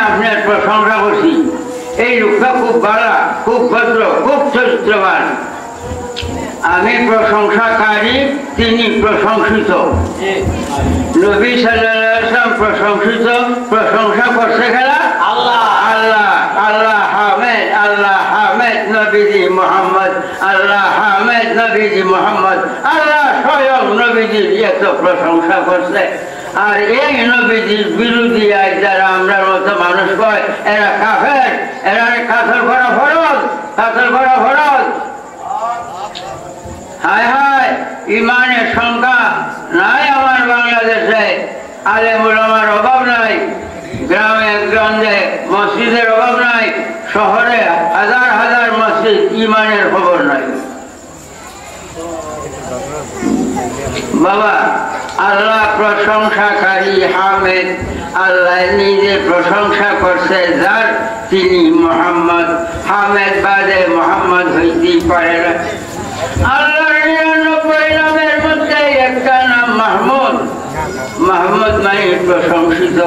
আপনার প্রশংসা করছি। এই লোকটা খুব ভালো, খুব ভদ্র, খুব চরিত্রবান। আমি প্রশংসাকারী, তিনি প্রশংসিত। নবী সাল্লাল্লাহু আলাইহি ওয়াসাল্লাম প্রশংসিত, প্রশংসা করছে খেলা আল্লাহ। আল্লাহ আল্লাহ হামেদ, আল্লাহ হামেদ নবীজি মোহাম্মদ, আল্লাহ হামেদ নবীজি মোহাম্মদ। আল্লাহ স্বয়ং নবীজির এত প্রশংসা করছে। আর এই নবীজির বিরোধী আজ যারা আমরা মতো মানুষ কয় এরা কাফের, এরা কাতল করা ফরজ, কাতল করা ফরজ। হায় হায়, ইমানের সংখ্যা নাই আমার বাংলাদেশে, আলেম উলামার অভাব নাই, গ্রামে গঞ্জে মসজিদের অভাব নাই, শহরে হাজার হাজার মসজিদ, ইমানের খবর নাই। বাবা, আল্লাহ প্রশংসাকারী হামেদ, আল্লাহ নিজে প্রশংসা করছে যার, তিনি মোহাম্মদ। হামেদ বাদে মোহাম্মদ হইতেই পারে না। আল্লাহর 99 নামের মধ্যে একটা নাম মাহমুদ। মাহমুদ মানে প্রশংসিত,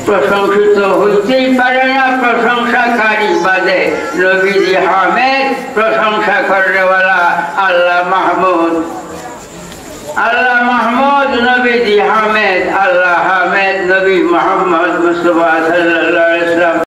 প্রশংসিত হইতেই পারে না প্রশংসাকারী বাদে। নবীজি হামেদ, প্রশংসা করেওয়ালা আল্লাহ মাহমুদ। আল্লাহ মাহমুদ, নবীজি হামেদ। আল্লাহ হামেদ, নবী মোহাম্মদ মুস্তাফা সাল্লাল্লাহু আলাইহি ওয়াসাল্লাম।